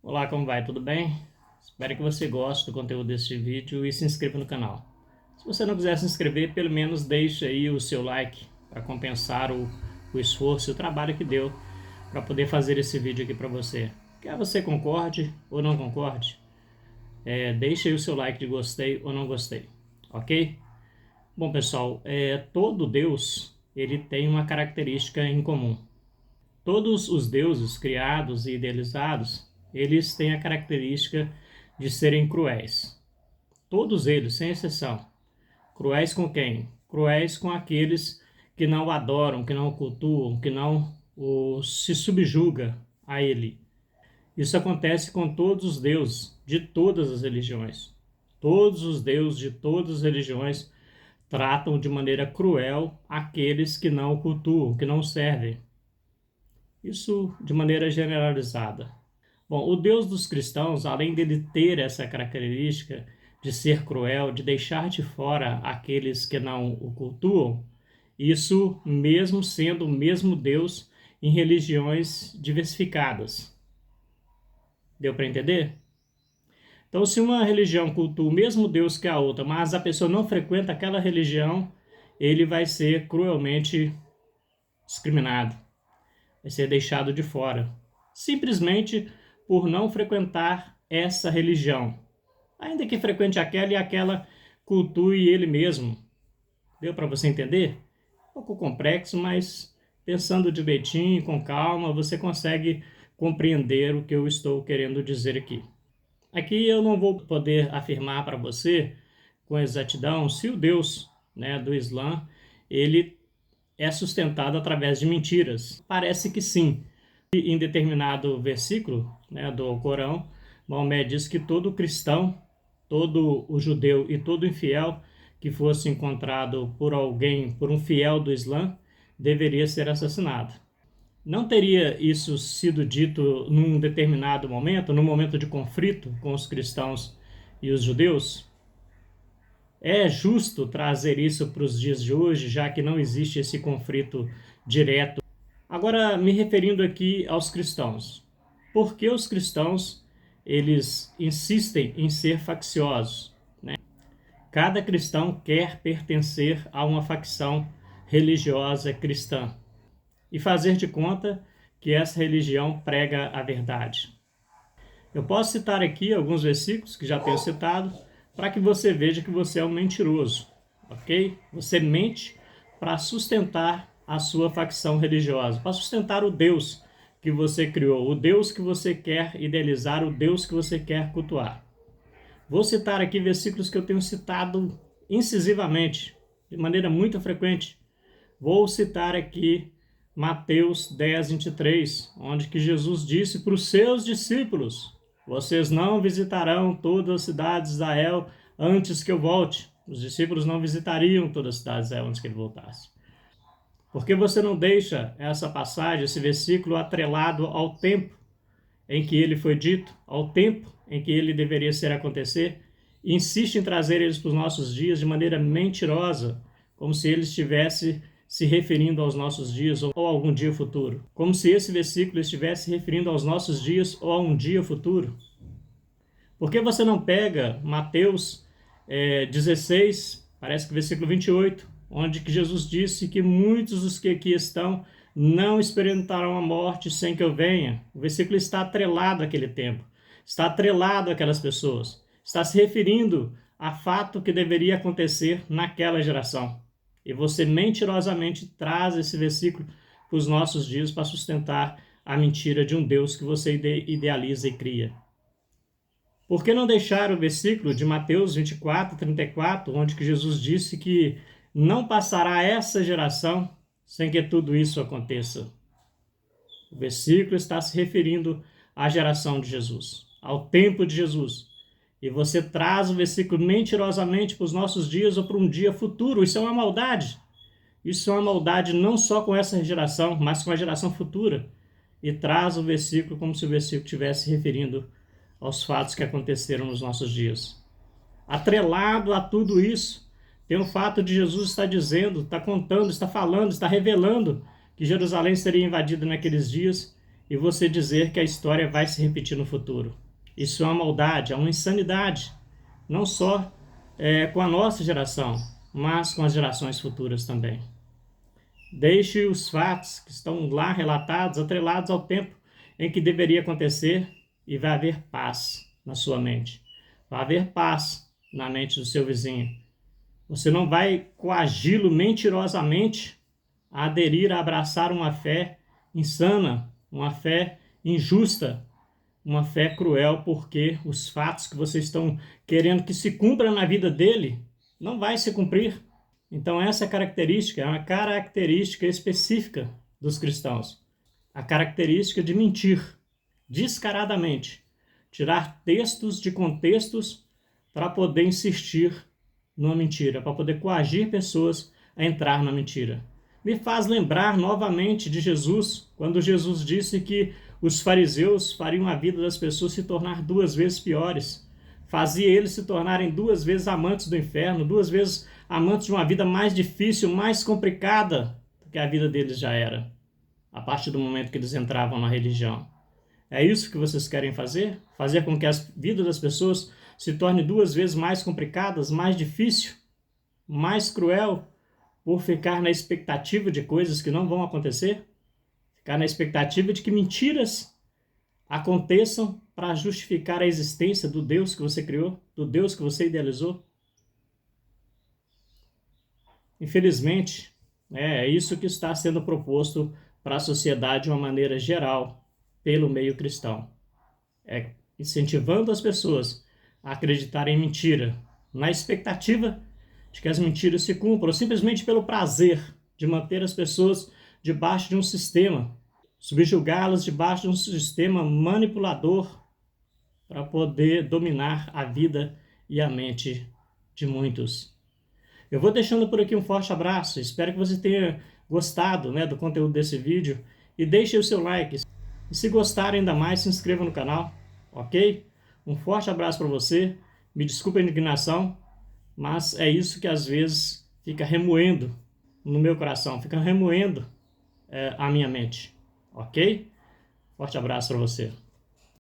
Olá, como vai? Tudo bem? Espero que você goste do conteúdo deste vídeo e se inscreva no canal. Se você não quiser se inscrever, pelo menos deixe aí o seu like para compensar o esforço e o trabalho que deu para poder fazer esse vídeo aqui para você. Quer você concorde ou não concorde, deixe aí o seu like de gostei ou não gostei, ok? Bom, pessoal, todo Deus ele tem uma característica em comum. Todos os deuses criados e idealizados, eles têm a característica de serem cruéis. Todos eles, sem exceção. Cruéis com quem? Cruéis com aqueles que não o adoram, que não o cultuam, que não se subjuga a ele. Isso acontece com todos os deuses de todas as religiões. Todos os deuses de todas as religiões tratam de maneira cruel aqueles que não o cultuam, que não o servem. Isso de maneira generalizada. Bom, o Deus dos cristãos, além dele ter essa característica de ser cruel, de deixar de fora aqueles que não o cultuam, isso mesmo sendo o mesmo Deus em religiões diversificadas. Deu para entender? Então, se uma religião cultua o mesmo Deus que a outra, mas a pessoa não frequenta aquela religião, ele vai ser cruelmente discriminado, vai ser deixado de fora, simplesmente por não frequentar essa religião. Ainda que frequente aquela e aquela cultue ele mesmo. Deu para você entender? Um pouco complexo, mas pensando direitinho, com calma, você consegue compreender o que eu estou querendo dizer aqui. Aqui eu não vou poder afirmar para você com exatidão se o Deus, do Islã, ele é sustentado através de mentiras. Parece que sim. Em determinado versículo, do Corão, Maomé diz que todo cristão, todo o judeu e todo infiel que fosse encontrado por alguém, por um fiel do Islã, deveria ser assassinado. Não teria isso sido dito num determinado momento, num momento de conflito com os cristãos e os judeus? É justo trazer isso para os dias de hoje, já que não existe esse conflito direto. Agora, me referindo aqui aos cristãos. Por que os cristãos eles insistem em ser facciosos? Cada cristão quer pertencer a uma facção religiosa cristã e fazer de conta que essa religião prega a verdade. Eu posso citar aqui alguns versículos que já tenho citado para que você veja que você é um mentiroso, ok? Você mente para sustentar a sua facção religiosa, para sustentar o Deus que você criou, o Deus que você quer idealizar, o Deus que você quer cultuar. Vou citar aqui versículos que eu tenho citado incisivamente, de maneira muito frequente. Vou citar aqui Mateus 10, 23, onde que Jesus disse para os seus discípulos: vocês não visitarão todas as cidades de Israel antes que eu volte. Os discípulos não visitariam todas as cidades de Israel antes que ele voltasse. Por que você não deixa essa passagem, esse versículo atrelado ao tempo em que ele foi dito, ao tempo em que ele deveria ser acontecer, e insiste em trazer eles para os nossos dias de maneira mentirosa, como se ele estivesse se referindo aos nossos dias ou a algum dia futuro. Como se esse versículo estivesse se referindo aos nossos dias ou a um dia futuro. Por que você não pega Mateus 16, parece que versículo 28, onde que Jesus disse que muitos dos que aqui estão não experimentarão a morte sem que eu venha. O versículo está atrelado àquele tempo, está atrelado àquelas pessoas, está se referindo a fato que deveria acontecer naquela geração. E você mentirosamente traz esse versículo para os nossos dias para sustentar a mentira de um Deus que você idealiza e cria. Por que não deixar o versículo de Mateus 24, 34, onde que Jesus disse que não passará essa geração sem que tudo isso aconteça? O versículo está se referindo à geração de Jesus, ao tempo de Jesus. E você traz o versículo mentirosamente para os nossos dias ou para um dia futuro. Isso é uma maldade. Isso é uma maldade não só com essa geração, mas com a geração futura. E traz o versículo como se o versículo estivesse se referindo aos fatos que aconteceram nos nossos dias. Atrelado a tudo isso, tem o fato de Jesus estar dizendo, está contando, está falando, está revelando que Jerusalém seria invadida naqueles dias e você dizer que a história vai se repetir no futuro. Isso é uma maldade, é uma insanidade, não só com a nossa geração, mas com as gerações futuras também. Deixe os fatos que estão lá relatados, atrelados ao tempo em que deveria acontecer, e vai haver paz na sua mente. Vai haver paz na mente do seu vizinho. Você não vai coagi-lo mentirosamente a aderir, a abraçar uma fé insana, uma fé injusta, uma fé cruel, porque os fatos que vocês estão querendo que se cumpra na vida dele não vai se cumprir. Então essa característica é uma característica específica dos cristãos. A característica de mentir descaradamente, tirar textos de contextos para poder insistir numa mentira, para poder coagir pessoas a entrar na mentira. Me faz lembrar novamente de Jesus, quando Jesus disse que os fariseus fariam a vida das pessoas se tornar 2 vezes piores. Fazia eles se tornarem 2 vezes amantes do inferno, 2 vezes amantes de uma vida mais difícil, mais complicada do que a vida deles já era, a partir do momento que eles entravam na religião. É isso que vocês querem fazer? Fazer com que a vida das pessoas se torne 2 vezes mais complicadas, mais difícil, mais cruel, por ficar na expectativa de coisas que não vão acontecer? Ficar na expectativa de que mentiras aconteçam para justificar a existência do Deus que você criou, do Deus que você idealizou? Infelizmente, é isso que está sendo proposto para a sociedade de uma maneira geral, pelo meio cristão. É incentivando as pessoas a acreditarem em mentira, na expectativa de que as mentiras se cumpram, ou simplesmente pelo prazer de manter as pessoas debaixo de um sistema, subjugá-las debaixo de um sistema manipulador para poder dominar a vida e a mente de muitos. Eu vou deixando por aqui um forte abraço, espero que você tenha gostado, do conteúdo desse vídeo, e deixe o seu like. E se gostar ainda mais, se inscreva no canal, ok? Um forte abraço para você, me desculpe a indignação, mas é isso que às vezes fica remoendo no meu coração, fica remoendo a minha mente, ok? Forte abraço para você.